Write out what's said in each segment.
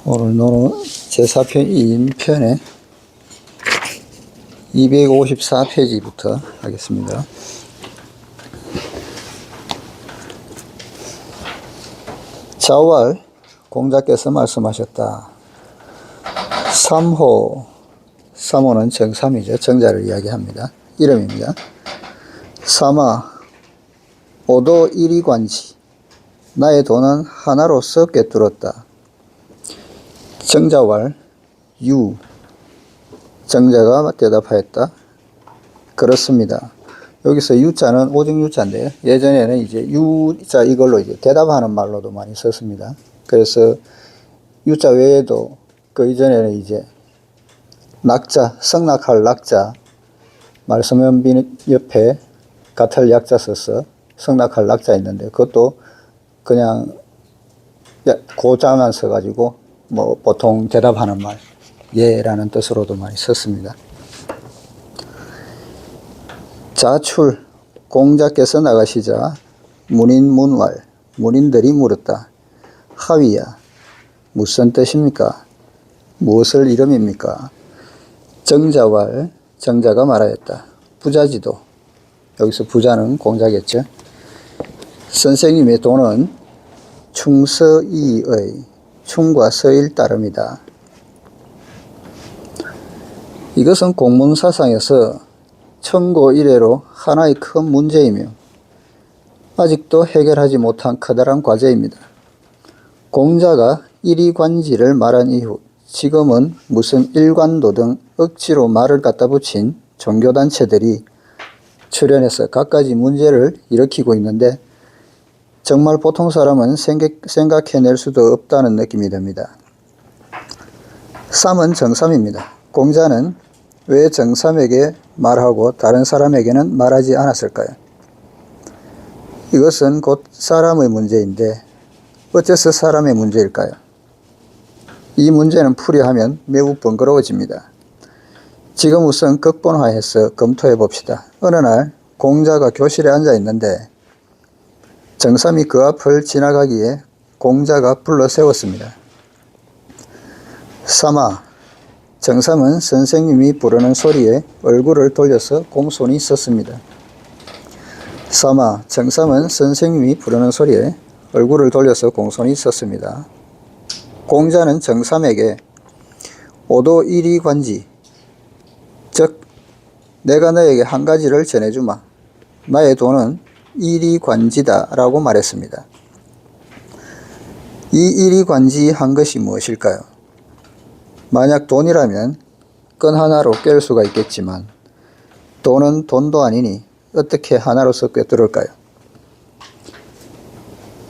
오늘 제4편 2인편의 254페이지부터 하겠습니다. 자왈 공자께서 말씀하셨다. 3호는 정삼이죠. 정자를 이야기합니다. 이름입니다. 삼아 오도 일이관지 나의 도는 하나로서 꿰뚫었다. 정자왈 유 정자가 대답하였다. 그렇습니다. 여기서 유자는 오직 유자인데요. 예전에는 이제 유자 이걸로 이제 대답하는 말로도 많이 썼습니다. 그래서 유자 외에도 그 이전에는 이제 낙자, 성낙할 낙자, 말소면비 옆에 가탈 약자 써서 성낙할 낙자 있는데 그것도 그냥 고자만 써가지고 뭐 보통 대답하는 말 예라는 뜻으로도 많이 썼습니다. 자출 공자께서 나가시자 문인들이 물었다. 하위야 무슨 뜻입니까? 무엇을 이름입니까? 정자왈 정자가 말하였다. 부자지도 여기서 부자는 공자겠죠. 선생님의 도는 충서이의 충과 서일 따름이다. 이것은 공문사상에서 천고 이래로 하나의 큰 문제이며 아직도 해결하지 못한 커다란 과제입니다. 공자가 일이관지를 말한 이후 지금은 무슨 일관도 등 억지로 말을 갖다 붙인 종교단체들이 출현해서 갖가지 문제를 일으키고 있는데 정말 보통 사람은 생각해낼 수도 없다는 느낌이 듭니다. 삼은 정삼입니다. 공자는 왜 정삼에게 말하고 다른 사람에게는 말하지 않았을까요? 이것은 곧 사람의 문제인데 어째서 사람의 문제일까요? 이 문제는 풀이하면 매우 번거로워집니다. 지금 우선 극본화해서 검토해 봅시다. 어느 날 공자가 교실에 앉아 있는데 정삼이 그 앞을 지나가기에 공자가 불러 세웠습니다. 삼아 정삼은 선생님이 부르는 소리에 얼굴을 돌려서 공손히 섰습니다. 삼아 정삼은 선생님이 부르는 소리에 얼굴을 돌려서 공손히 섰습니다. 공자는 정삼에게 오도 일이관지 즉 내가 너에게 한 가지를 전해주마. 나의 도는 일이관지다 라고 말했습니다. 이 일이관지한 것이 무엇일까요? 만약 돈이라면 끈 하나로 꿰을 수가 있겠지만 돈은 돈도 아니니 어떻게 하나로서 꿰뚫을까요?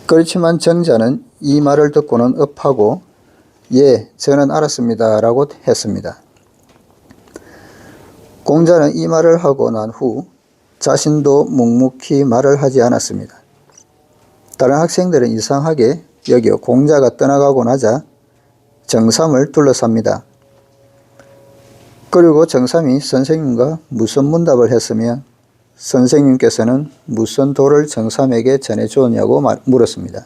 그렇지만 정자는 이 말을 듣고는 업하고 예, 저는 알았습니다 라고 했습니다. 공자는 이 말을 하고 난 후 자신도 묵묵히 말을 하지 않았습니다. 다른 학생들은 이상하게 여겨 공자가 떠나가고 나자 정삼을 둘러쌉니다. 그리고 정삼이 선생님과 무슨 문답을 했으며 선생님께서는 무슨 도를 정삼에게 전해주었냐고 물었습니다.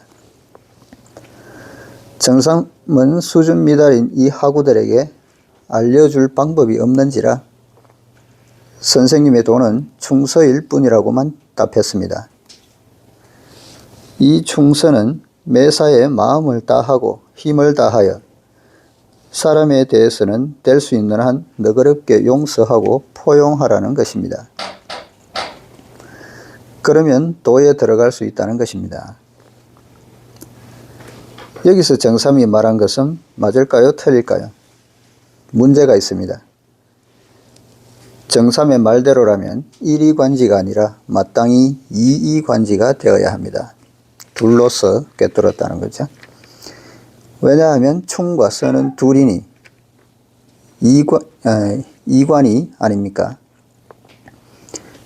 정삼은 수준 미달인 이 학우들에게 알려줄 방법이 없는지라 선생님의 도는 충서일 뿐이라고만 답했습니다. 이 충서는 매사에 마음을 다하고 힘을 다하여 사람에 대해서는 될 수 있는 한 너그럽게 용서하고 포용하라는 것입니다. 그러면 도에 들어갈 수 있다는 것입니다. 여기서 정삼이 말한 것은 맞을까요? 틀릴까요? 문제가 있습니다. 정삼의 말대로라면 일이관지가 아니라 마땅히 이이관지가 되어야 합니다. 둘로서 꿰뚫었다는 거죠. 왜냐하면 충과 서는 둘이니 이관이 아닙니까?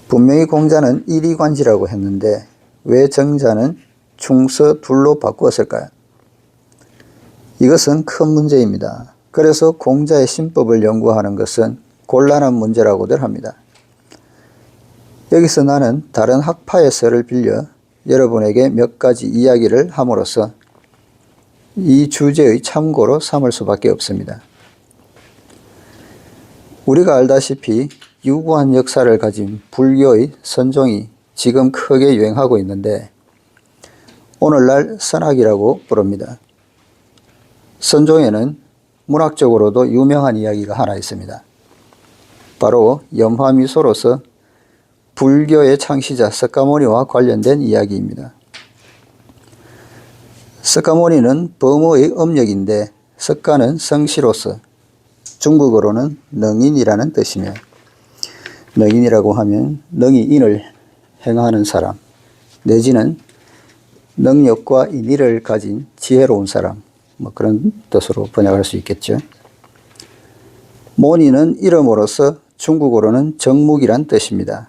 분명히 공자는 일이관지라고 했는데 왜 정자는 충서 둘로 바꾸었을까요? 이것은 큰 문제입니다. 그래서 공자의 신법을 연구하는 것은 곤란한 문제라고들 합니다. 여기서 나는 다른 학파의 설을 빌려 여러분에게 몇 가지 이야기를 함으로써 이 주제의 참고로 삼을 수밖에 없습니다. 우리가 알다시피 유구한 역사를 가진 불교의 선종이 지금 크게 유행하고 있는데 오늘날 선학이라고 부릅니다. 선종에는 문학적으로도 유명한 이야기가 하나 있습니다. 바로 염화미소로서 불교의 창시자 석가모니와 관련된 이야기입니다. 석가모니는 범어의 음력인데 석가는 성씨로서 중국어로는 능인이라는 뜻이며 능인이라고 하면 능히 인을 행하는 사람 내지는 능력과 인의를 가진 지혜로운 사람 그런 뜻으로 번역할 수 있겠죠. 모니는 이름으로서 중국어로는 정묵이란 뜻입니다.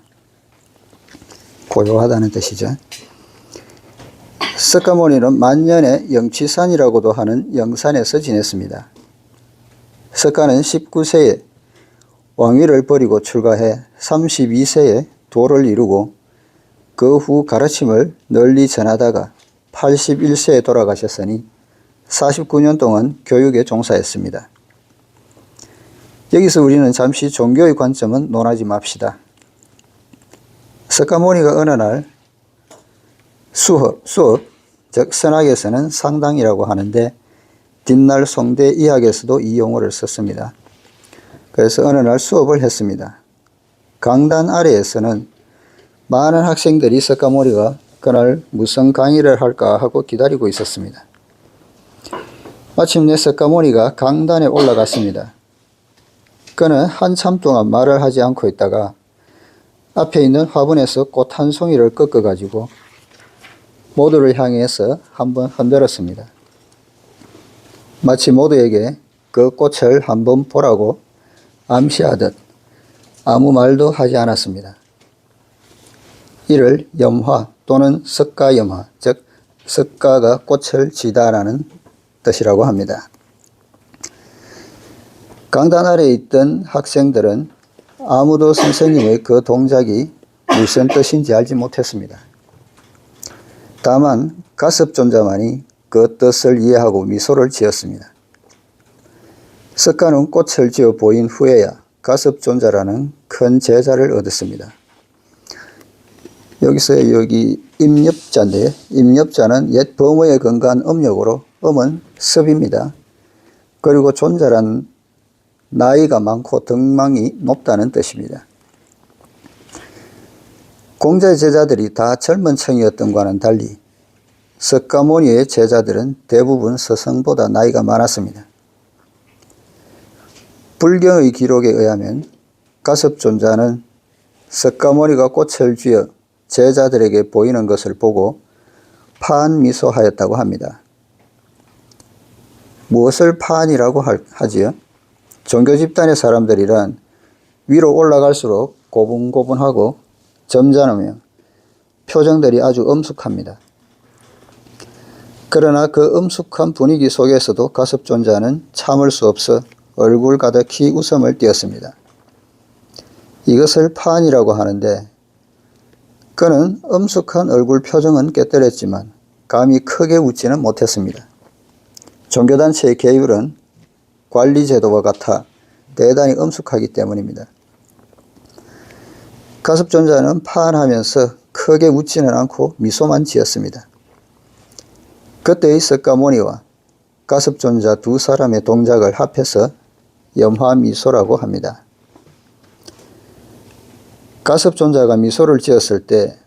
고요하다는 뜻이죠. 석가모니는 만년에 영취산이라고도 하는 영산에서 지냈습니다. 석가는 19세에 왕위를 버리고 출가해 32세에 도를 이루고 그 후 가르침을 널리 전하다가 81세에 돌아가셨으니 49년 동안 교육에 종사했습니다. 여기서 우리는 잠시 종교의 관점은 논하지 맙시다. 석가모니가 어느 날 수업, 즉 선학에서는 상당이라고 하는데 뒷날 송대 이학에서도 이 용어를 썼습니다. 그래서 어느 날 수업을 했습니다. 강단 아래에서는 많은 학생들이 석가모니가 그날 무슨 강의를 할까 하고 기다리고 있었습니다. 마침내 석가모니가 강단에 올라갔습니다. 그는 한참 동안 말을 하지 않고 있다가 앞에 있는 화분에서 꽃 한 송이를 꺾어가지고 모두를 향해서 한번 흔들었습니다. 마치 모두에게 그 꽃을 한번 보라고 암시하듯 아무 말도 하지 않았습니다. 이를 염화 또는 석가염화, 즉 석가가 꽃을 쥐다라는 뜻이라고 합니다. 강단 아래에 있던 학생들은 아무도 선생님의 그 동작이 무슨 뜻인지 알지 못했습니다. 다만 가섭존자만이 그 뜻을 이해하고 미소를 지었습니다. 석가는 꽃을 지어 보인 후에야 가섭존자라는 큰 제자를 얻었습니다. 여기서 여기 임nhập 자인데 임nhập 자는 옛 범어에 근거한 음력으로 음은 섭입니다. 그리고 존자란 나이가 많고 덕망이 높다는 뜻입니다. 공자의 제자들이 다 젊은 층이었던 과는 달리 석가모니의 제자들은 대부분 스승보다 나이가 많았습니다. 불경의 기록에 의하면 가섭존자는 석가모니가 꽃을 쥐어 제자들에게 보이는 것을 보고 파한미소하였다고 합니다. 무엇을 파한이라고 하지요? 종교 집단의 사람들이란 위로 올라갈수록 고분고분하고 점잖으며 표정들이 아주 엄숙합니다. 그러나 그 엄숙한 분위기 속에서도 가섭존자는 참을 수 없어 얼굴 가득히 웃음을 띄었습니다. 이것을 파한이라고 하는데 그는 엄숙한 얼굴 표정은 꿰뚫었지만 감히 크게 웃지는 못했습니다. 종교단체의 계율은 관리제도와 같아 대단히 엄숙하기 때문입니다. 가섭존자는 파한하면서 크게 웃지는 않고 미소만 지었습니다. 그때의 석가모니와 가섭존자 두 사람의 동작을 합해서 염화미소라고 합니다. 가섭존자가 미소를 지었을 때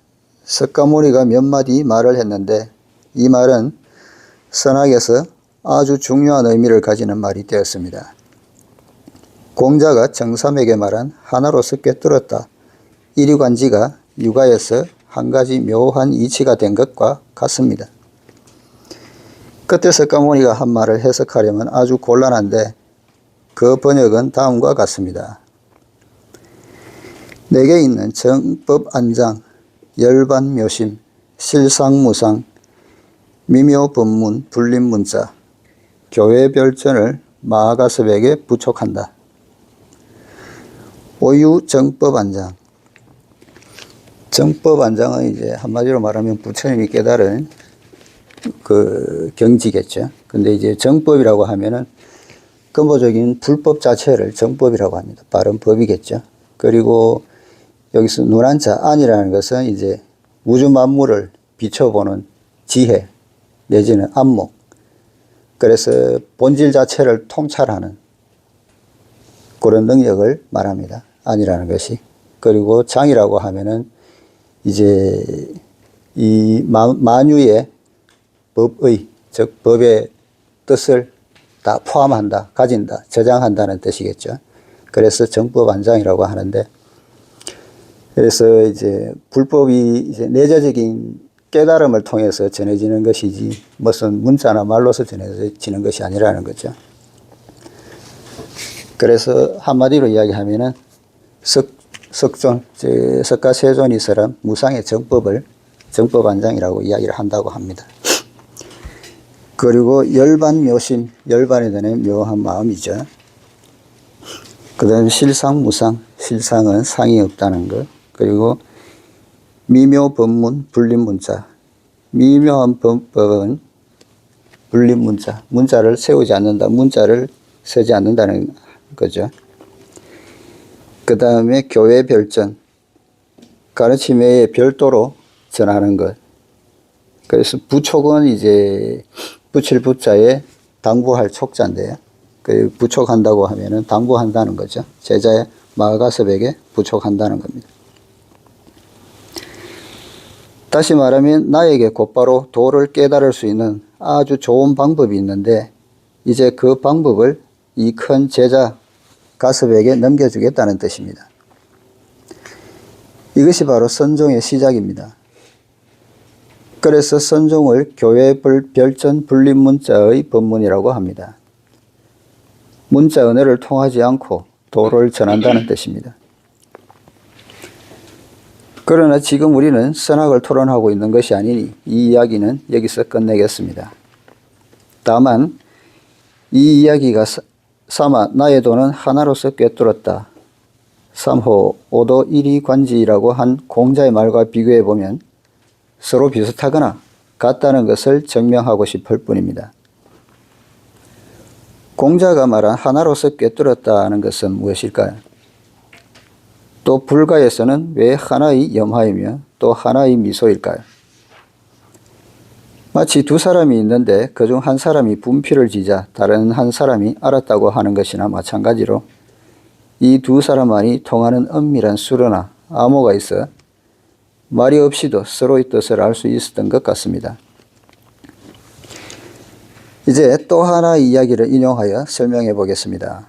석가모니가 몇 마디 말을 했는데 이 말은 선학에서 아주 중요한 의미를 가지는 말이 되었습니다. 공자가 정삼에게 말한 하나로서 꿰뚫었다. 이리관지가 육아에서 한 가지 묘한 이치가 된 것과 같습니다. 그때 석가모니가 한 말을 해석하려면 아주 곤란한데 그 번역은 다음과 같습니다. 내게 있는 정법안장, 열반묘심, 실상무상, 미묘법문, 불림문자, 교회별전을 마가섭에게 부촉한다. 오유정법안장. 정법안장은 이제 한마디로 말하면 부처님이 깨달은 그 경지겠죠. 근데 이제 정법이라고 하면은 근본적인 불법 자체를 정법이라고 합니다. 바른 법이겠죠. 그리고 여기서 눈한자 안이라는 것은 이제 우주 만물을 비춰보는 지혜 내지는 안목. 그래서 본질 자체를 통찰하는 그런 능력을 말합니다. 안이라는 것이. 그리고 장이라고 하면은 이제 이 만유의 법의, 즉 법의 뜻을 다 포함한다, 가진다, 저장한다는 뜻이겠죠. 그래서 정법안장이라고 하는데, 그래서 이제 불법이 이제 내재적인 깨달음을 통해서 전해지는 것이지 무슨 문자나 말로서 전해지는 것이 아니라는 거죠. 그래서 한마디로 이야기하면은 석존, 석가세존이 설한 무상의 정법을 정법안장이라고 이야기를 한다고 합니다. 그리고 열반묘심, 열반에 대한 묘한 마음이죠. 그 다음에 실상무상, 실상은 상이 없다는 것. 그리고 미묘법문, 불림문자. 미묘한 법은 불림문자, 문자를 세우지 않는다, 문자를 세지 않는다는 거죠. 그 다음에 교회별전, 가르침 외에 별도로 전하는 것. 그래서 부촉은 이제 붙일 부자에 당부할 촉자인데요. 그 부촉한다고 하면은 당부한다는 거죠. 제자의 마가섭에게 부촉한다는 겁니다. 다시 말하면 나에게 곧바로 도를 깨달을 수 있는 아주 좋은 방법이 있는데 이제 그 방법을 이 큰 제자 가섭에게 넘겨주겠다는 뜻입니다. 이것이 바로 선종의 시작입니다. 그래서 선종을 교회 별전 불림 문자의 법문이라고 합니다. 문자 은혜를 통하지 않고 도를 전한다는 뜻입니다. 그러나 지금 우리는 선악을 토론하고 있는 것이 아니니 이 이야기는 여기서 끝내겠습니다. 다만 이 이야기가 삼아 나의 도는 하나로서 꿰뚫었다. 3호 5도 1위 관지라고 한 공자의 말과 비교해 보면 서로 비슷하거나 같다는 것을 증명하고 싶을 뿐입니다. 공자가 말한 하나로서 꿰뚫었다는 것은 무엇일까요? 또 불가에서는 왜 하나의 염화이며 또 하나의 미소일까요? 마치 두 사람이 있는데 그중 한 사람이 분필을 지자 다른 한 사람이 알았다고 하는 것이나 마찬가지로 이 두 사람만이 통하는 엄밀한 수로나 암호가 있어 말이 없이도 서로의 뜻을 알 수 있었던 것 같습니다. 이제 또 하나의 이야기를 인용하여 설명해 보겠습니다.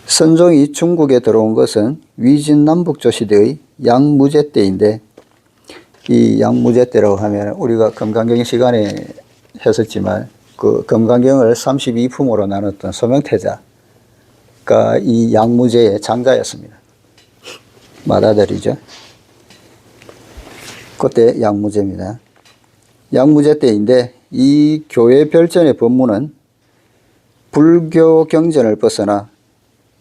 선종이 중국에 들어온 것은 위진남북조 시대의 양무제 때인데 이 양무제 때라고 하면 우리가 금강경 시간에 했었지만 그 금강경을 32품으로 나눴던 소명태자가 이 양무제의 장자였습니다. 맏아들이죠. 그때 양무제입니다. 양무제 때인데 이 교회 별전의 법문은 불교 경전을 벗어나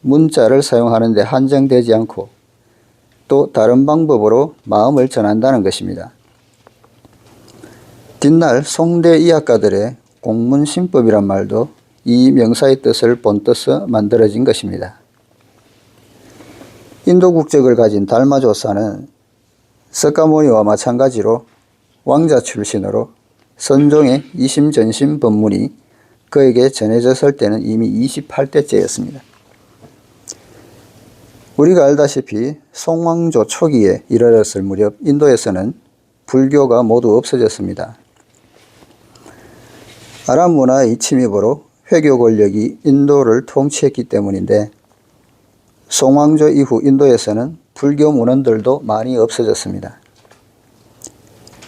문자를 사용하는 데 한정되지 않고 또 다른 방법으로 마음을 전한다는 것입니다. 뒷날 송대 이학가들의 공문신법이란 말도 이 명사의 뜻을 본떠서 만들어진 것입니다. 인도 국적을 가진 달마조사는 석가모니와 마찬가지로 왕자 출신으로 선종의 이심전심 법문이 그에게 전해졌을 때는 이미 28대째였습니다. 우리가 알다시피 송왕조 초기에 이르렀을 무렵 인도에서는 불교가 모두 없어졌습니다. 아랍 문화의 침입으로 회교 권력이 인도를 통치했기 때문인데 송왕조 이후 인도에서는 불교 문헌들도 많이 없어졌습니다.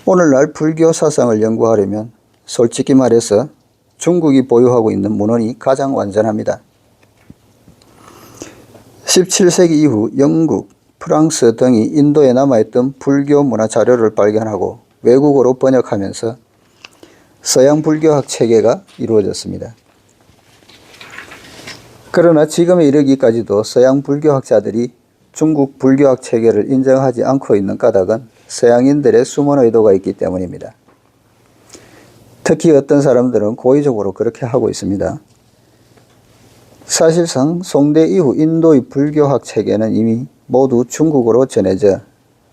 오늘날 불교 사상을 연구하려면 솔직히 말해서 중국이 보유하고 있는 문헌이 가장 완전합니다. 17세기 이후 영국, 프랑스 등이 인도에 남아있던 불교 문화 자료를 발견하고 외국어로 번역하면서 서양 불교학 체계가 이루어졌습니다. 그러나 지금에 이르기까지도 서양 불교학자들이 중국 불교학 체계를 인정하지 않고 있는 까닭은 서양인들의 숨은 의도가 있기 때문입니다. 특히 어떤 사람들은 고의적으로 그렇게 하고 있습니다. 사실상 송대 이후 인도의 불교학 체계는 이미 모두 중국어로 전해져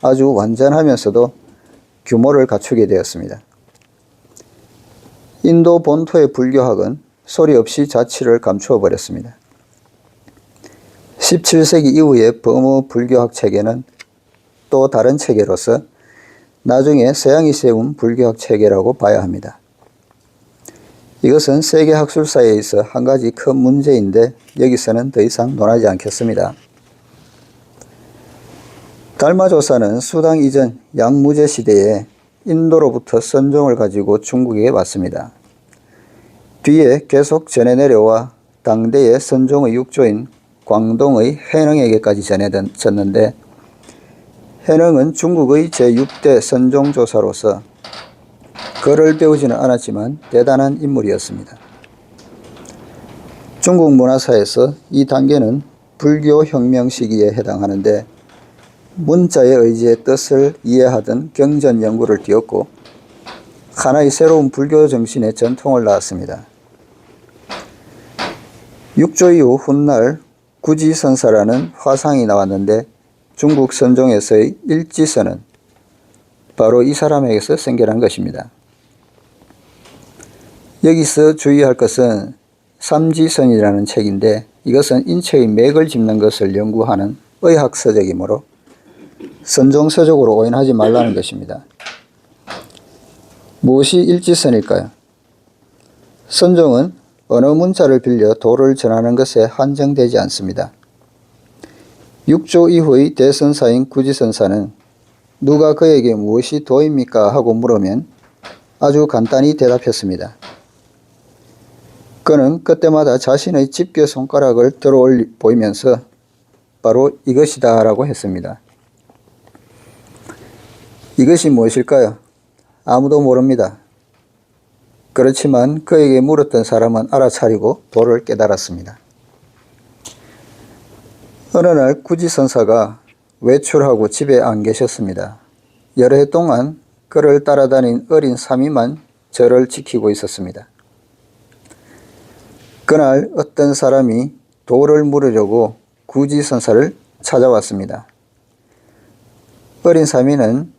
아주 완전하면서도 규모를 갖추게 되었습니다. 인도 본토의 불교학은 소리 없이 자취를 감추어 버렸습니다. 17세기 이후의 버무 불교학 체계는 또 다른 체계로서 나중에 서양이 세운 불교학 체계라고 봐야 합니다. 이것은 세계 학술사에 있어 한 가지 큰 문제인데 여기서는 더 이상 논하지 않겠습니다. 달마조사는 수당 이전 양무제 시대에 인도로부터 선종을 가지고 중국에 왔습니다. 뒤에 계속 전해 내려와 당대의 선종의 육조인 광동의 해능에게까지 전해졌는데, 해능은 중국의 제6대 선종조사로서 글을 배우지는 않았지만 대단한 인물이었습니다. 중국 문화사에서 이 단계는 불교 혁명 시기에 해당하는데, 문자의 의지의 뜻을 이해하던 경전 연구를 띄웠고 하나의 새로운 불교 정신의 전통을 낳았습니다. 육조 이후 훗날 구지선사라는 화상이 나왔는데, 중국 선종에서의 일지선은 바로 이 사람에게서 생겨난 것입니다. 여기서 주의할 것은 삼지선이라는 책인데, 이것은 인체의 맥을 짚는 것을 연구하는 의학 서적이므로 선종 서적으로 오인하지 말라는 것입니다. 무엇이 일지선일까요? 선종은 어느 문자를 빌려 도를 전하는 것에 한정되지 않습니다. 육조 이후의 대선사인 구지선사는 누가 그에게 무엇이 도입니까? 하고 물으면 아주 간단히 대답했습니다. 그는 그때마다 자신의 집게 손가락을 들어 보이면서 바로 이것이다 라고 했습니다. 이것이 무엇일까요? 아무도 모릅니다. 그렇지만 그에게 물었던 사람은 알아차리고 도를 깨달았습니다. 어느 날 구지선사가 외출하고 집에 안 계셨습니다. 여러 해 동안 그를 따라다닌 어린 사미만 절을 지키고 있었습니다. 그날 어떤 사람이 도를 물으려고 구지선사를 찾아왔습니다. 어린 사미는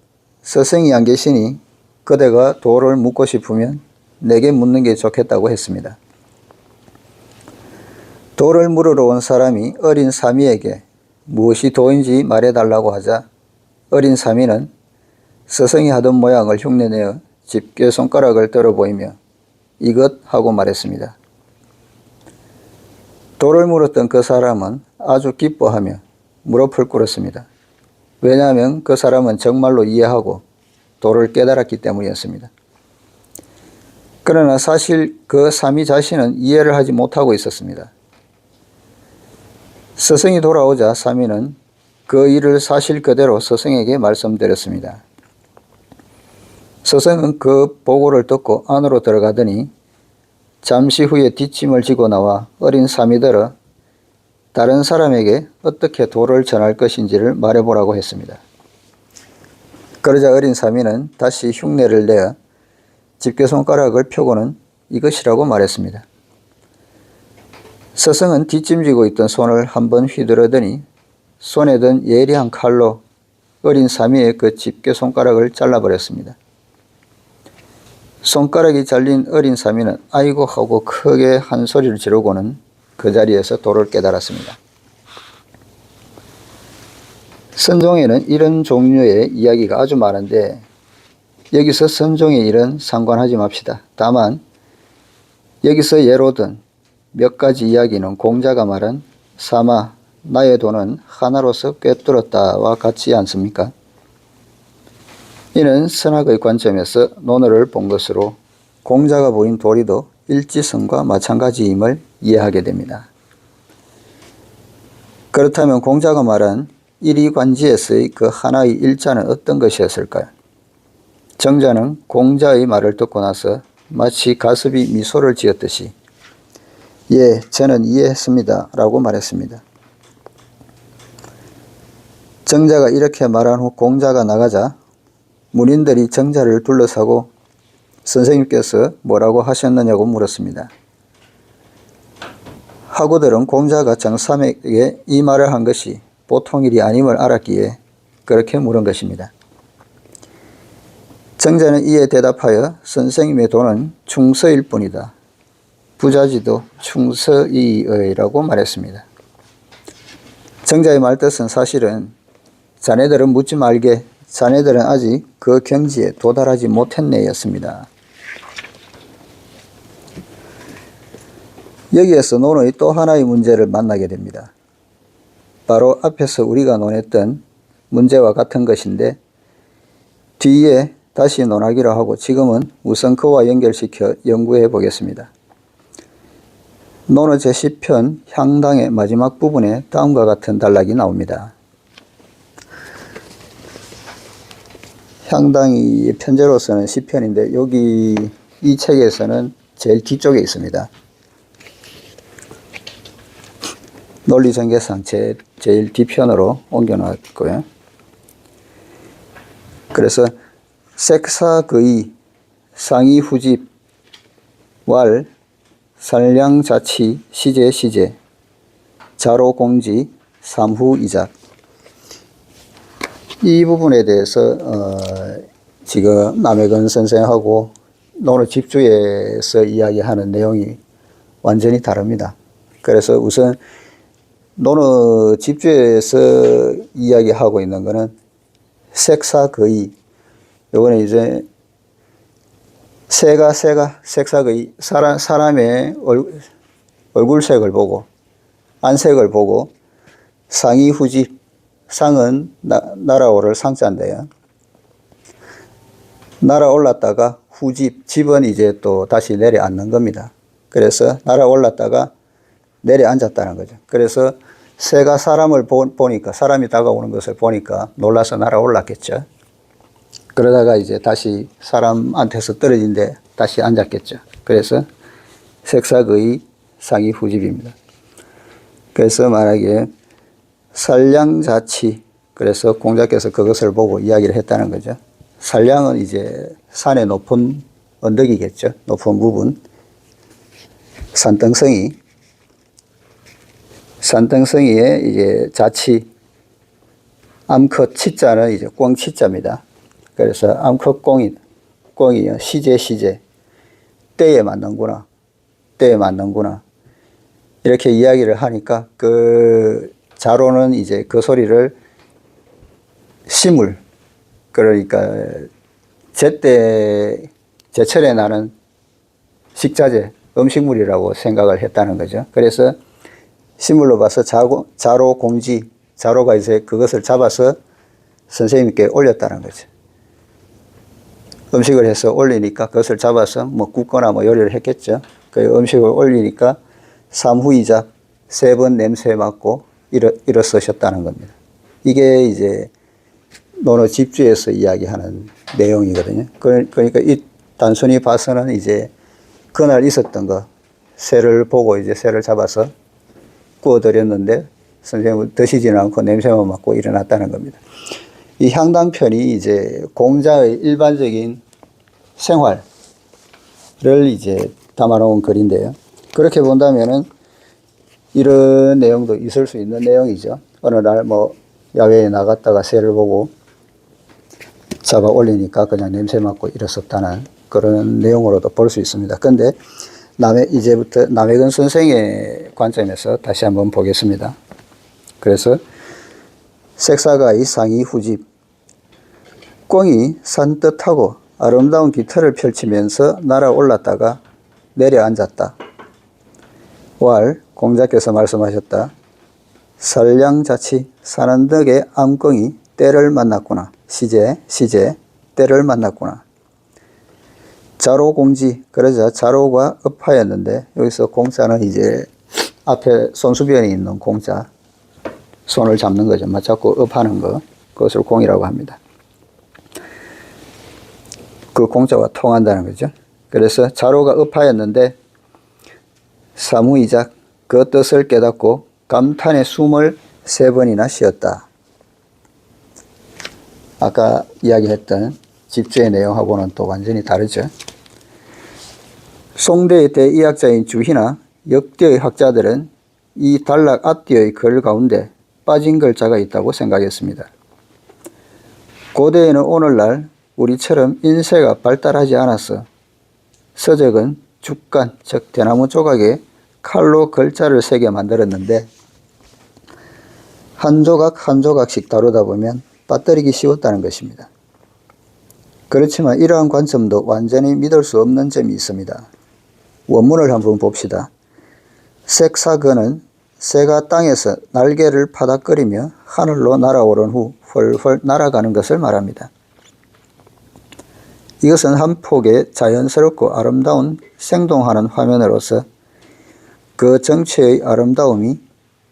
스승이 안 계시니 그대가 도를 묻고 싶으면 내게 묻는 게 좋겠다고 했습니다. 도를 물으러 온 사람이 어린 사미에게 무엇이 도인지 말해달라고 하자 어린 사미는 스승이 하던 모양을 흉내내어 집게 손가락을 들어 보이며 이것 하고 말했습니다. 도를 물었던 그 사람은 아주 기뻐하며 무릎을 꿇었습니다. 왜냐하면 그 사람은 정말로 이해하고 도를 깨달았기 때문이었습니다. 그러나 사실 그 사미 자신은 이해를 하지 못하고 있었습니다. 스승이 돌아오자 사미는 그 일을 사실 그대로 스승에게 말씀드렸습니다. 스승은 그 보고를 듣고 안으로 들어가더니 잠시 후에 뒷짐을 지고 나와 어린 사미들어 다른 사람에게 어떻게 도를 전할 것인지를 말해보라고 했습니다. 그러자 어린 사미는 다시 흉내를 내어 집게 손가락을 펴고는 이것이라고 말했습니다. 스승은 뒷짐지고 있던 손을 한번 휘두르더니 손에 든 예리한 칼로 어린 사미의 그 집게 손가락을 잘라버렸습니다. 손가락이 잘린 어린 사미는 아이고 하고 크게 한 소리를 지르고는 그 자리에서 도를 깨달았습니다. 선종에는 이런 종류의 이야기가 아주 많은데 여기서 선종의 일은 상관하지 맙시다. 다만 여기서 예로 든 몇 가지 이야기는 공자가 말한 사마 나의 도는 하나로서 꿰뚫었다와 같지 않습니까? 이는 선학의 관점에서 논어를 본 것으로 공자가 보인 도리도 일지선과 마찬가지임을 이해하게 됩니다. 그렇다면 공자가 말한 일이관지에서의 그 하나의 일자는 어떤 것이었을까요? 정자는 공자의 말을 듣고 나서 마치 가슴이 미소를 지었듯이 예, 저는 이해했습니다 라고 말했습니다. 정자가 이렇게 말한 후 공자가 나가자 문인들이 정자를 둘러싸고 선생님께서 뭐라고 하셨느냐고 물었습니다. 학우들은 공자가 정삼에게 이 말을 한 것이 보통 일이 아님을 알았기에 그렇게 물은 것입니다. 정자는 이에 대답하여 선생님의 돈은 충서일 뿐이다. 부자지도 충서이의라고 말했습니다. 정자의 말뜻은 사실은 자네들은 묻지 말게, 자네들은 아직 그 경지에 도달하지 못했네 였습니다. 여기에서 논의 또 하나의 문제를 만나게 됩니다. 바로 앞에서 우리가 논했던 문제와 같은 것인데 뒤에 다시 논하기로 하고 지금은 우선 그와 연결시켜 연구해 보겠습니다. 논어 제10편 향당의 마지막 부분에 다음과 같은 단락이 나옵니다. 향당이 편제로서는 10편인데 여기 이 책에서는 제일 뒤쪽에 있습니다. 논리전개상 제일 뒤편으로 옮겨놨고요. 그래서 색사거의 상이후집 왈 살량자치 시제시제 자로공지 삼후이작 이 부분에 대해서 지금 남해근 선생하고 논어 집주에서 이야기하는 내용이 완전히 다릅니다. 그래서 우선 논어 집주에서 이야기하고 있는 것은 색사거의, 요거는 이제 색사거의 사람의 얼굴색을 보고 안색을 보고 상이후집, 상은 날아오를 상자인데요. 날아올랐다가 후집, 집은 이제 또 다시 내려앉는 겁니다. 그래서 날아올랐다가 내려앉았다는 거죠. 그래서 새가 사람을 보니까, 사람이 다가오는 것을 보니까 놀라서 날아올랐겠죠. 그러다가 이제 다시 사람한테서 떨어진데 다시 앉았겠죠. 그래서 색사거의 상이 후집입니다. 그래서 만약에 살량자치, 그래서 공자께서 그것을 보고 이야기를 했다는 거죠. 살량은 이제 산의 높은 언덕이겠죠. 높은 부분. 산등성이에 이제 자치, 암컷 치자는 이제 꽁치자입니다. 그래서 암컷 꽁이 시제, 때에 맞는구나. 이렇게 이야기를 하니까 그 자로는 이제 그 소리를 시물, 그러니까 제철에 나는 식자재, 음식물이라고 생각을 했다는 거죠. 그래서 시물로 봐서 자로 공지, 자로가 이제 그것을 잡아서 선생님께 올렸다는 거죠. 음식을 해서 올리니까 그것을 잡아서 뭐 굽거나 뭐 요리를 했겠죠. 그 음식을 올리니까 삼후이작, 3번 냄새 맡고 일어서셨다는 겁니다. 이게 이제 논어 집주에서 이야기하는 내용이거든요. 그러니까 이 단순히 봐서는 이제 그날 있었던 거, 새를 보고 이제 새를 잡아서 구워드렸는데 선생님은 드시지는 않고 냄새만 맡고 일어났다는 겁니다. 이 향당편이 이제 공자의 일반적인 생활을 이제 담아놓은 글인데요. 그렇게 본다면은 이런 내용도 있을 수 있는 내용이죠. 어느 날 뭐 야외에 나갔다가 새를 보고 잡아 올리니까 그냥 냄새 맡고 일었었다는 그런 내용으로도 볼 수 있습니다. 근데 이제부터 남해근 선생의 관점에서 다시 한번 보겠습니다. 그래서 색사가의 상이 후집, 꽁이 산뜻하고 아름다운 깃털을 펼치면서 날아올랐다가 내려앉았다. 왈, 공자께서 말씀하셨다. 살량자치, 산언덕의 암꽁이 때를 만났구나. 시제, 때를 만났구나. 자로공지, 그러자 자로가 업하였는데 여기서 공자는 이제 앞에 손수변이 있는 공자, 손을 잡는 거죠. 맞잡고 업하는 거, 그것을 공이라고 합니다. 그 공자와 통한다는 거죠. 그래서 자로가 업하였는데 사무이작, 그 뜻을 깨닫고 감탄의 숨을 3번이나 쉬었다. 아까 이야기했던 집주의 내용하고는 또 완전히 다르죠. 송대의 대의학자인 주희나 역대의 학자들은 이 단락 앞뒤의 글 가운데 빠진 글자가 있다고 생각했습니다. 고대에는 오늘날 우리처럼 인쇄가 발달하지 않아서 서적은 죽간, 즉 대나무 조각에 칼로 글자를 새겨 만들었는데 한 조각 한 조각씩 다루다 보면 빠뜨리기 쉬웠다는 것입니다. 그렇지만 이러한 관점도 완전히 믿을 수 없는 점이 있습니다. 원문을 한번 봅시다. 색사거는 새가 땅에서 날개를 파닥거리며 하늘로 날아오른 후 훨훨 날아가는 것을 말합니다. 이것은 한 폭의 자연스럽고 아름다운 생동하는 화면으로서 그 정체의 아름다움이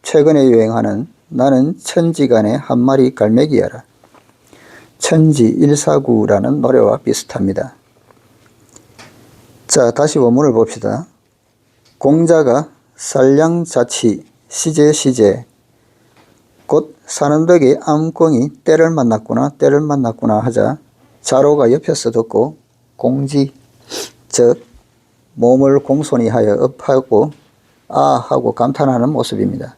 최근에 유행하는 나는 천지간의 한 마리 갈매기야라, 천지 149라는 노래와 비슷합니다. 자, 다시 원문을 봅시다. 공자가 살량자치 시제 곧 사는 덕에 암꽁이 때를 만났구나 하자 자로가 옆에서 듣고 공지, 즉 몸을 공손히 하여 업하고 아 하고 감탄하는 모습입니다.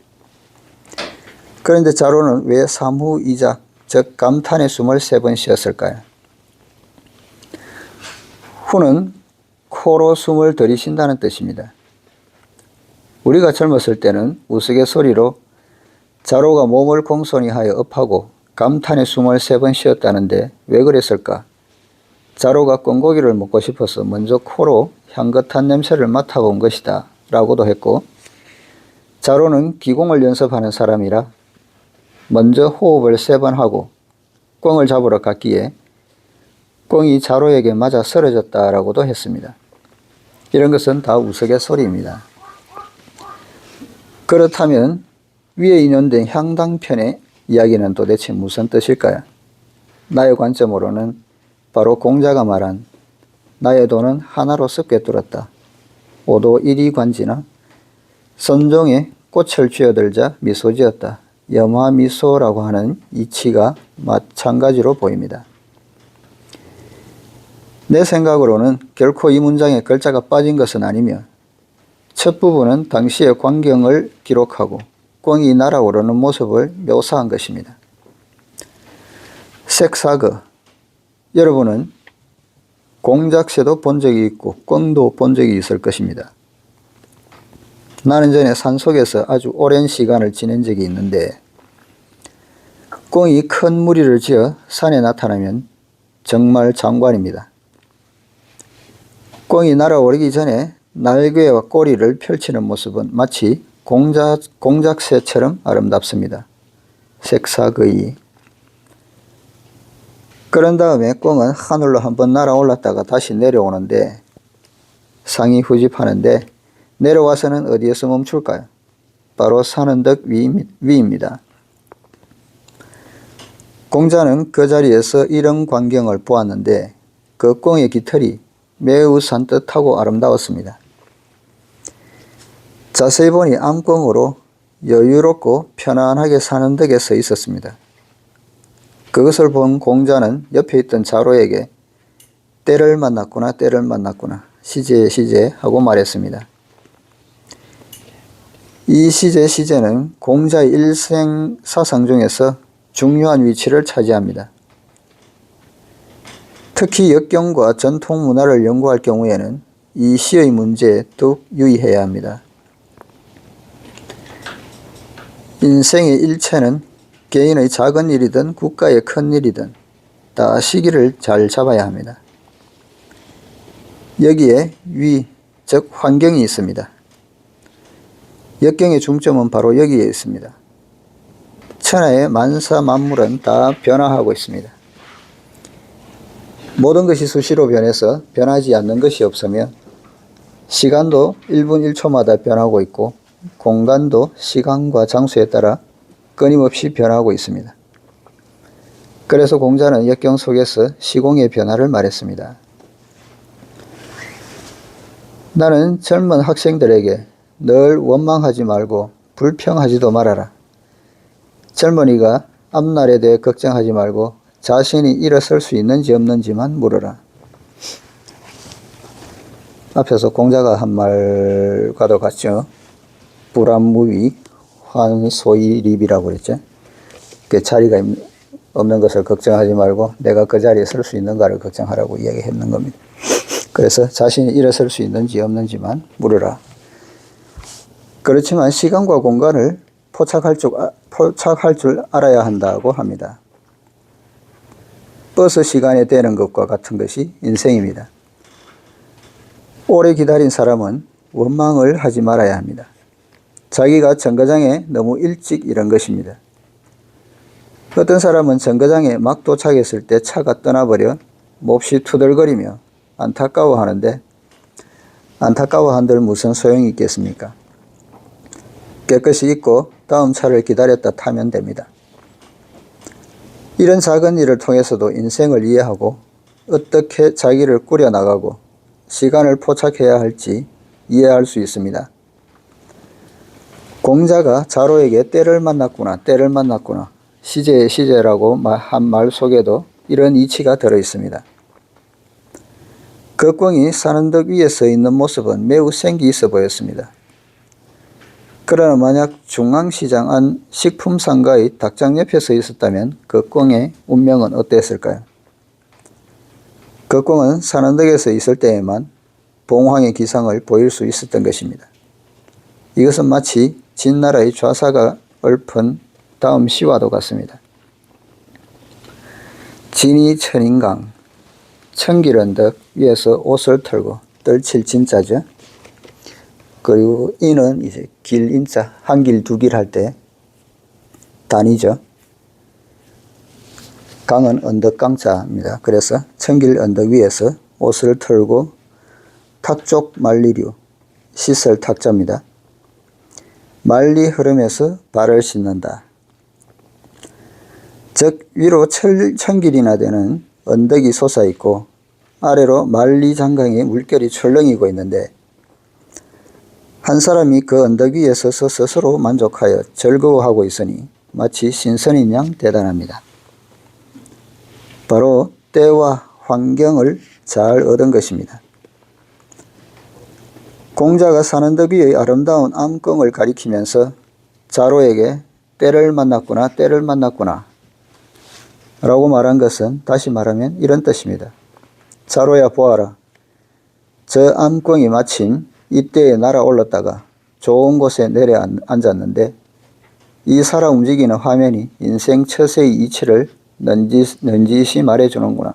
그런데 자로는 왜 삼후이작, 즉 감탄의 숨을 3번 쉬었을까요? 후는 코로 숨을 들이쉰다는 뜻입니다. 우리가 젊었을 때는 우스갯소리로 자로가 몸을 공손히 하여 업하고 감탄의 숨을 3번 쉬었다는데 왜 그랬을까? 자로가 꿩고기를 먹고 싶어서 먼저 코로 향긋한 냄새를 맡아본 것이다 라고도 했고, 자로는 기공을 연습하는 사람이라 먼저 호흡을 3번 하고 꿩을 잡으러 갔기에 꿩이 자로에게 맞아 쓰러졌다 라고도 했습니다. 이런 것은 다 우스갯소리입니다. 그렇다면 위에 인용된 향당편의 이야기는 도대체 무슨 뜻일까요? 나의 관점으로는 바로 공자가 말한 나의 도는 하나로서 꿰뚫었다, 오도 이리관지나 선종에 꽃을 쥐어들자 미소 지었다, 염화미소라고 하는 이치가 마찬가지로 보입니다. 내 생각으로는 결코 이 문장에 글자가 빠진 것은 아니며 첫 부분은 당시의 광경을 기록하고 꿩이 날아오르는 모습을 묘사한 것입니다. 색사거, 여러분은 공작새도 본 적이 있고 꿩도 본 적이 있을 것입니다. 나는 전에 산속에서 아주 오랜 시간을 지낸 적이 있는데 꿩이 큰 무리를 지어 산에 나타나면 정말 장관입니다. 꿩이 날아오르기 전에 날개와 꼬리를 펼치는 모습은 마치 공작새처럼 아름답습니다. 색사거이. 그런 다음에 꿩은 하늘로 한번 날아올랐다가 다시 내려오는데 상이 후집하는데 내려와서는 어디에서 멈출까요? 바로 사는 덕 위입니다. 공자는 그 자리에서 이런 광경을 보았는데 그 꿩의 깃털이 매우 산뜻하고 아름다웠습니다. 자세히 보니 암꽁으로 여유롭고 편안하게 사는 덕에 서 있었습니다. 그것을 본 공자는 옆에 있던 자로에게 때를 만났구나 시제 하고 말했습니다. 이 시제는 공자의 일생 사상 중에서 중요한 위치를 차지합니다. 특히 역경과 전통 문화를 연구할 경우에는 이 시의 문제에 더욱 유의해야 합니다. 인생의 일체는 개인의 작은 일이든 국가의 큰 일이든 다 시기를 잘 잡아야 합니다. 여기에 위, 즉 환경이 있습니다. 역경의 중점은 바로 여기에 있습니다. 천하의 만사 만물은 다 변화하고 있습니다. 모든 것이 수시로 변해서 변하지 않는 것이 없으며 시간도 1분 1초마다 변하고 있고 공간도 시간과 장소에 따라 끊임없이 변하고 있습니다. 그래서 공자는 역경 속에서 시공의 변화를 말했습니다. 나는 젊은 학생들에게 늘 원망하지 말고 불평하지도 말아라. 젊은이가 앞날에 대해 걱정하지 말고 자신이 일어설 수 있는지 없는지만 물어라. 앞에서 공자가 한 말과도 같죠. 불암무위 환소이립이라고 그랬죠. 그 자리가 없는 것을 걱정하지 말고 내가 그 자리에 설 수 있는가를 걱정하라고 이야기했는 겁니다. 그래서 자신이 일어설 수 있는지 없는지만 물으라. 그렇지만 시간과 공간을 포착할 줄 알아야 한다고 합니다. 버스 시간에 되는 것과 같은 것이 인생입니다. 오래 기다린 사람은 원망을 하지 말아야 합니다. 자기가 정거장에 너무 일찍 이른 것입니다. 어떤 사람은 정거장에 막 도착했을 때 차가 떠나버려 몹시 투덜거리며 안타까워하는데 안타까워한들 무슨 소용이 있겠습니까? 깨끗이 잊고 다음 차를 기다렸다 타면 됩니다. 이런 작은 일을 통해서도 인생을 이해하고 어떻게 자기를 꾸려나가고 시간을 포착해야 할지 이해할 수 있습니다. 공자가 자로에게 때를 만났구나 시제의 시제라고 한 말 속에도 이런 이치가 들어있습니다. 거공이 산언덕 위에 서 있는 모습은 매우 생기 있어 보였습니다. 그러나 만약 중앙시장 안 식품상가의 닭장 옆에 서 있었다면 거공의 운명은 어땠을까요? 거공은 산언덕에서 있을 때에만 봉황의 기상을 보일 수 있었던 것입니다. 이것은 마치 진나라의 좌사가 읊은 다음 시와도 같습니다. 진이 천인강 청길언덕 위에서 옷을 털고 떨칠 진자죠. 그리고 인은 이제 길 인자 한 길 두 길 할 때 단이죠. 강은 언덕 강자입니다. 그래서 청길 언덕 위에서 옷을 털고 탁족 말리류 시설 탁자입니다. 말리 흐름에서 발을 씻는다. 즉 위로 천길이나 되는 언덕이 솟아있고 아래로 말리 장강의 물결이 철렁이고 있는데 한 사람이 그 언덕 위에 서서 스스로 만족하여 즐거워하고 있으니 마치 신선인 양 대단합니다. 바로 때와 환경을 잘 얻은 것입니다. 공자가 산언덕 위의 아름다운 암경을 가리키면서 자로에게 때를 만났구나 라고 말한 것은 다시 말하면 이런 뜻입니다. 자로야 보아라. 저 암경이 마침 이때에 날아올랐다가 좋은 곳에 내려앉았는데 이 살아 움직이는 화면이 인생 처세의 이치를 넌지시 말해주는구나.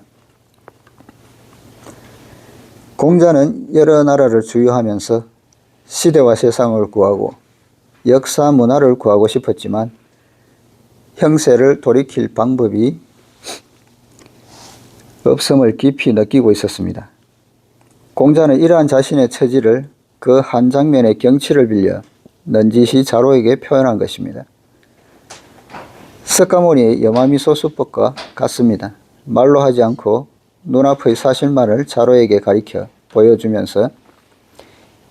공자는 여러 나라를 주유하면서 시대와 세상을 구하고 역사 문화를 구하고 싶었지만 형세를 돌이킬 방법이 없음을 깊이 느끼고 있었습니다. 공자는 이러한 자신의 처지를 그 한 장면의 경치를 빌려 넌지시 자로에게 표현한 것입니다. 석가모니의 염화미소수법과 같습니다. 말로 하지 않고 눈앞의 사실만을 자로에게 가리켜 보여주면서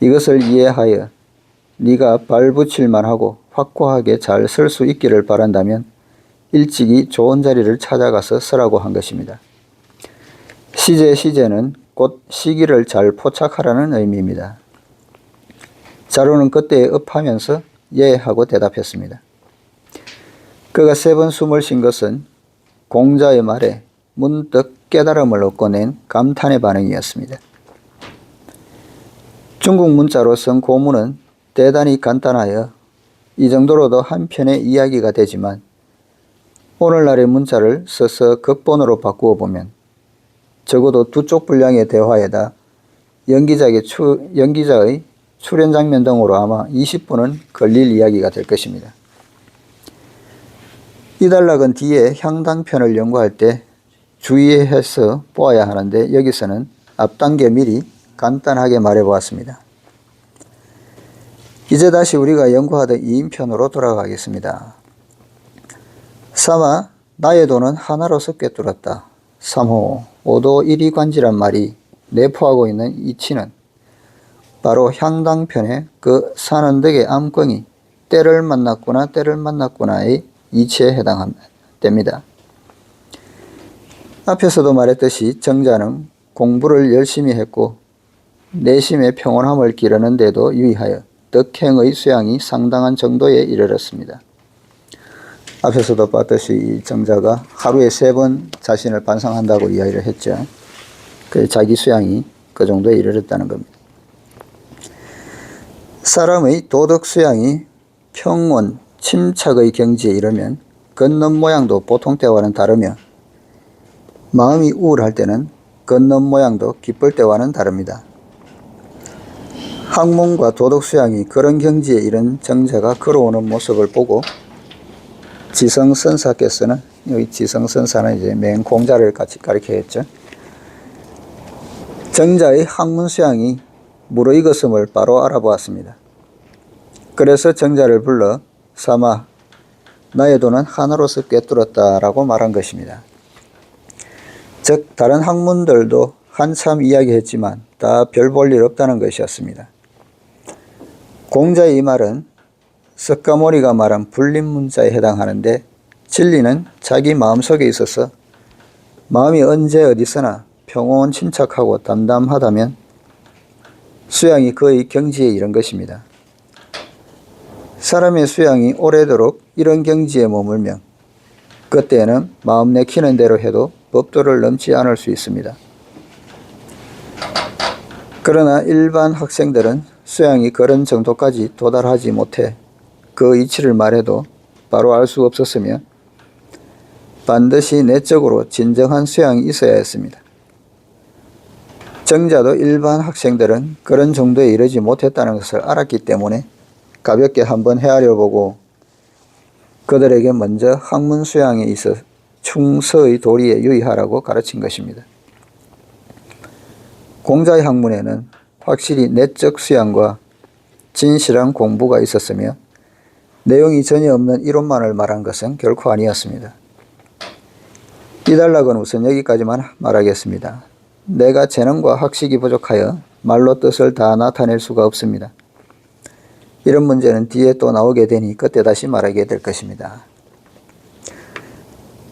이것을 이해하여 네가 발붙일만 하고 확고하게 잘 설 수 있기를 바란다면 일찍이 좋은 자리를 찾아가서 서라고 한 것입니다. 시제는 곧 시기를 잘 포착하라는 의미입니다. 자로는 그때에 읍하면서 예 하고 대답했습니다. 그가 3번 숨을 쉰 것은 공자의 말에 문득 깨달음을 얻고 낸 감탄의 반응이었습니다. 중국 문자로 쓴 고문은 대단히 간단하여 이 정도로도 한 편의 이야기가 되지만 오늘날의 문자를 써서 극본으로 바꾸어 보면 적어도 2쪽 분량의 대화에다 연기자의 출연 장면 등으로 아마 20분은 걸릴 이야기가 될 것입니다. 이 단락은 뒤에 향당편을 연구할 때 주의해서 보아야 하는데 여기서는 앞당겨 미리 간단하게 말해보았습니다. 이제 다시 우리가 연구하던 2인편으로 돌아가겠습니다. 3화 나의 도는 하나로서 꿰뚫었다. 3호 오도 일이관지란 말이 내포하고 있는 이치는 바로 향당편의 그 산언덕의 암경이 때를 만났구나의 이치에 해당됩니다. 앞에서도 말했듯이 정자는 공부를 열심히 했고 내심의 평온함을 기르는 데도 유의하여 덕행의 수양이 상당한 정도에 이르렀습니다. 앞에서도 봤듯이 이 정자가 하루에 3번 자신을 반성한다고 이야기를 했죠. 그 자기 수양이 그 정도에 이르렀다는 겁니다. 사람의 도덕 수양이 평온, 침착의 경지에 이르면 걷는 모양도 보통 때와는 다르며 마음이 우울할 때는 걷는 모양도 기쁠 때와는 다릅니다. 학문과 도덕 수양이 그런 경지에 이른 정자가 걸어오는 모습을 보고 지성선사께서는, 여기 지성선사는 이제 맹공자를 같이 가리켜했죠. 정자의 학문 수양이 무르익었음을 바로 알아보았습니다. 그래서 정자를 불러 삼아 나의 돈은 하나로서 꿰뚫었다라고 말한 것입니다. 즉 다른 학문들도 한참 이야기했지만 다 별 볼 일 없다는 것이었습니다. 공자의 이 말은 석가모니가 말한 불립문자에 해당하는데, 진리는 자기 마음속에 있어서 마음이 언제 어디서나 평온 침착하고 담담하다면 수양이 그의 경지에 이른 것입니다. 사람의 수양이 오래도록 이런 경지에 머물면 그때는 마음 내키는 대로 해도 법도를 넘지 않을 수 있습니다. 그러나 일반 학생들은 수양이 그런 정도까지 도달하지 못해 그 이치를 말해도 바로 알 수 없었으며 반드시 내적으로 진정한 수양이 있어야 했습니다. 정자도 일반 학생들은 그런 정도에 이르지 못했다는 것을 알았기 때문에 가볍게 한번 헤아려 보고 그들에게 먼저 학문 수양에 있어 충서의 도리에 유의하라고 가르친 것입니다. 공자의 학문에는 확실히 내적 수양과 진실한 공부가 있었으며 내용이 전혀 없는 이론만을 말한 것은 결코 아니었습니다. 이 단락은 우선 여기까지만 말하겠습니다. 내가 재능과 학식이 부족하여 말로 뜻을 다 나타낼 수가 없습니다. 이런 문제는 뒤에 또 나오게 되니 그때 다시 말하게 될 것입니다.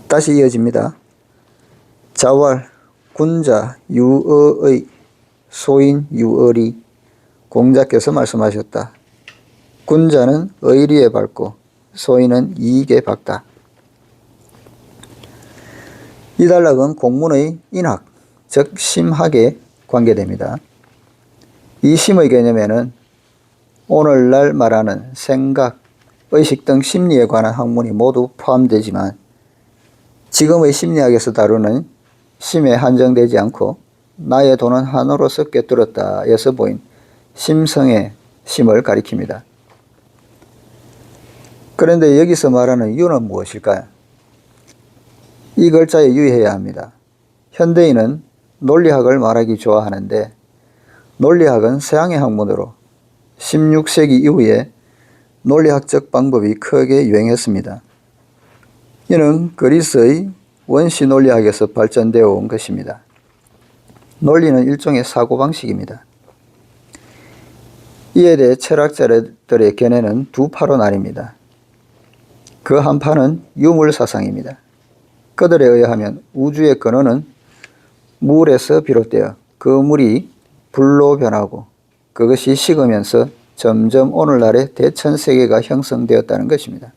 다시 이어집니다. 자왈, 군자, 유어의 소인 유어리. 공자께서 말씀하셨다. 군자는 의리에 밝고 소인은 이익에 밝다. 이 단락은 공문의 인학, 즉 심학에 관계됩니다. 이 심의 개념에는 오늘날 말하는 생각, 의식 등 심리에 관한 학문이 모두 포함되지만 지금의 심리학에서 다루는 심에 한정되지 않고 나의 돈은 하나로서 꿰뚫었다에서 보인 심성의 심을 가리킵니다. 그런데 여기서 말하는 유는 무엇일까요? 이 글자에 유의해야 합니다. 현대인은 논리학을 말하기 좋아하는데 논리학은 서양의 학문으로 16세기 이후에 논리학적 방법이 크게 유행했습니다. 이는 그리스의 원시 논리학에서 발전되어 온 것입니다. 논리는 일종의 사고방식입니다. 이에 대해 철학자들의 견해는 두 파로 나뉩니다. 그 한 파는 유물사상입니다. 그들에 의하면 우주의 근원은 물에서 비롯되어 그 물이 불로 변하고 그것이 식으면서 점점 오늘날의 대천세계가 형성되었다는 것입니다.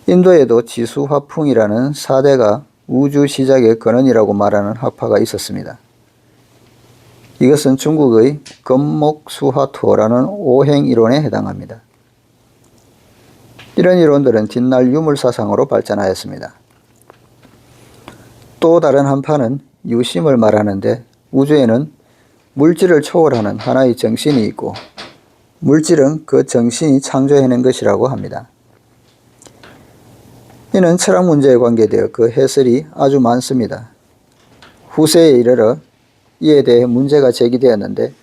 인도에도 지수화풍이라는 4대가 우주 시작의 근원이라고 말하는 학파가 있었습니다. 이것은 중국의 금목수화토라는 오행이론에 해당합니다. 이런 이론들은 뒷날 유물사상으로 발전하였습니다. 또 다른 한파는 유심을 말하는데 우주에는 물질을 초월하는 하나의 정신이 있고 물질은 그 정신이 창조해낸 것이라고 합니다. 이는 철학 문제에 관계되어 그 해설이 아주 많습니다. 후세에 이르러 이에 대해 문제가 제기되었는데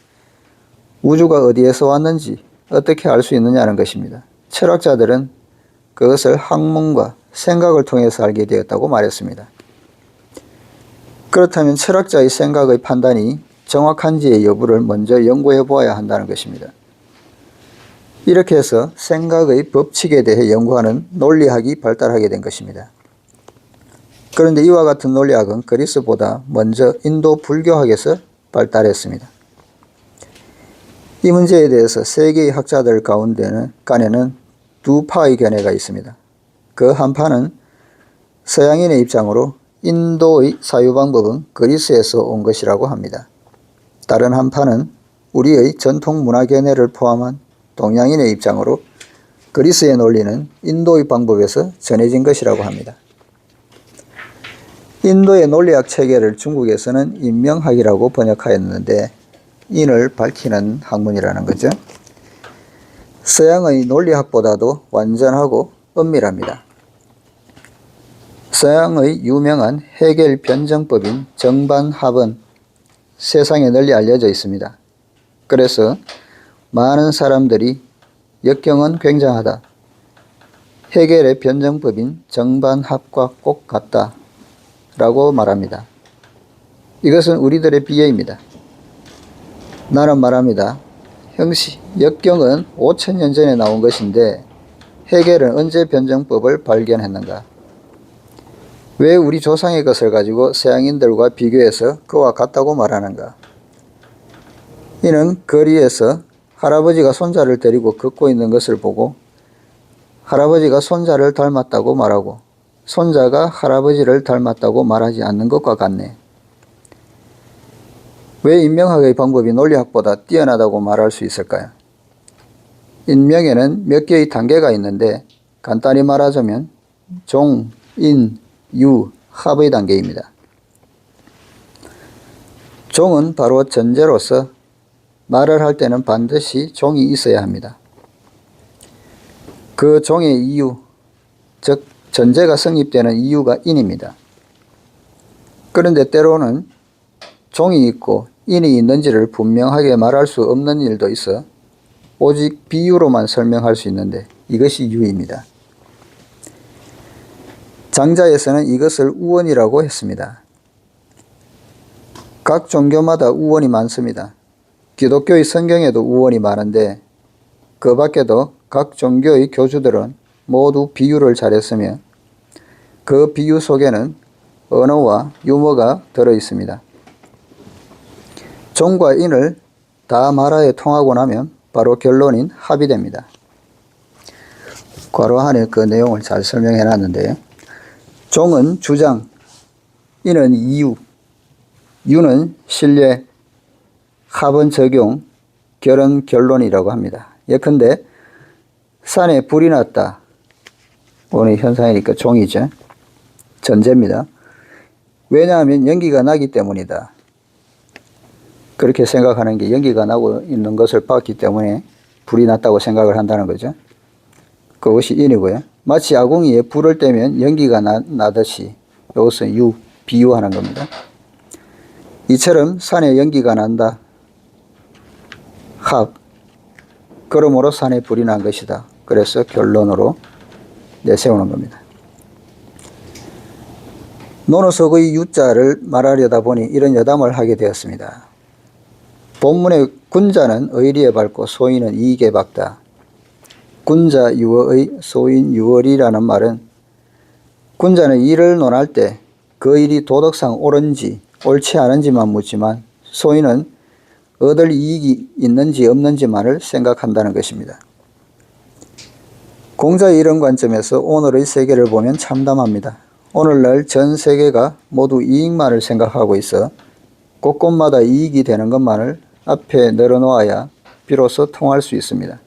우주가 어디에서 왔는지 어떻게 알 수 있느냐는 것입니다. 철학자들은 그것을 학문과 생각을 통해서 알게 되었다고 말했습니다. 그렇다면 철학자의 생각의 판단이 정확한지의 여부를 먼저 연구해 보아야 한다는 것입니다. 이렇게 해서 생각의 법칙에 대해 연구하는 논리학이 발달하게 된 것입니다. 그런데 이와 같은 논리학은 그리스보다 먼저 인도 불교학에서 발달했습니다. 이 문제에 대해서 세계의 학자들 간에는 두 파의 견해가 있습니다. 그 한 파는 서양인의 입장으로 인도의 사유방법은 그리스에서 온 것이라고 합니다. 다른 한 파는 우리의 전통 문화 견해를 포함한 동양인의 입장으로 그리스의 논리는 인도의 방법에서 전해진 것이라고 합니다. 인도의 논리학 체계를 중국에서는 인명학이라고 번역하였는데 인을 밝히는 학문이라는 거죠. 서양의 논리학보다도 완전하고 엄밀합니다. 서양의 유명한 해겔 변정법인 정반합은 세상에 널리 알려져 있습니다. 그래서 많은 사람들이 역경은 굉장하다, 해겔의 변정법인 정반합과 꼭 같다 라고 말합니다. 이것은 우리들의 비애입니다. 나는 말합니다. 형씨, 역경은 5000년 전에 나온 것인데 해겔은 언제 변정법을 발견했는가? 왜 우리 조상의 것을 가지고 서양인들과 비교해서 그와 같다고 말하는가? 이는 거리에서 할아버지가 손자를 데리고 걷고 있는 것을 보고 할아버지가 손자를 닮았다고 말하고 손자가 할아버지를 닮았다고 말하지 않는 것과 같네. 왜 인명학의 방법이 논리학보다 뛰어나다고 말할 수 있을까요? 인명에는 몇 개의 단계가 있는데 간단히 말하자면 종, 인, 유, 합의 단계입니다. 종은 바로 전제로서 말을 할 때는 반드시 종이 있어야 합니다. 그 종의 이유, 즉 전제가 성립되는 이유가 인입니다. 그런데 때로는 종이 있고 인이 있는지를 분명하게 말할 수 없는 일도 있어 오직 비유로만 설명할 수 있는데 이것이 유입니다. 장자에서는 이것을 우원이라고 했습니다. 각 종교마다 우원이 많습니다. 기독교의 성경에도 우원이 많은데 그 밖에도 각 종교의 교주들은 모두 비유를 잘했으며 그 비유 속에는 언어와 유머가 들어있습니다. 종과 인을 다 말하에 통하고 나면 바로 결론인 합이 됩니다. 괄호 안에 그 내용을 잘 설명해 놨는데요. 종은 주장, 인은 이유, 유는 신뢰, 합은 적용, 결은 결론이라고 합니다. 예컨대 산에 불이 났다. 오늘 현상이니까 종이죠. 전제입니다. 왜냐하면 연기가 나기 때문이다. 그렇게 생각하는 게 연기가 나고 있는 것을 봤기 때문에 불이 났다고 생각을 한다는 거죠. 그것이 인이고요. 마치 아궁이에 불을 떼면 연기가 나듯이 이것은 유, 비유하는 겁니다. 이처럼 산에 연기가 난다. 합, 그러므로 산에 불이 난 것이다. 그래서 결론으로 내세우는 겁니다. 논어석의 유자를 말하려다 보니 이런 여담을 하게 되었습니다. 본문의 군자는 의리에 밝고 소인은 이익에 밝다. 군자 유어의 소인 유월이라는 말은 군자는 일을 논할 때 그 일이 도덕상 옳은지 옳지 않은지만 묻지만 소인은 얻을 이익이 있는지 없는지만을 생각한다는 것입니다. 공자의 이런 관점에서 오늘의 세계를 보면 참담합니다. 오늘날 전 세계가 모두 이익만을 생각하고 있어 곳곳마다 이익이 되는 것만을 앞에 늘어놓아야 비로소 통할 수 있습니다.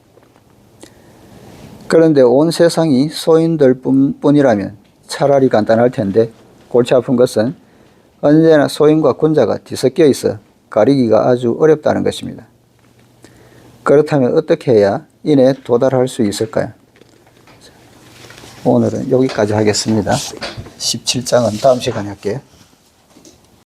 그런데 온 세상이 소인들 뿐이라면 차라리 간단할 텐데 골치 아픈 것은 언제나 소인과 군자가 뒤섞여 있어 가리기가 아주 어렵다는 것입니다. 그렇다면 어떻게 해야 인에 도달할 수 있을까요? 오늘은 여기까지 하겠습니다. 17장은 다음 시간에 할게요.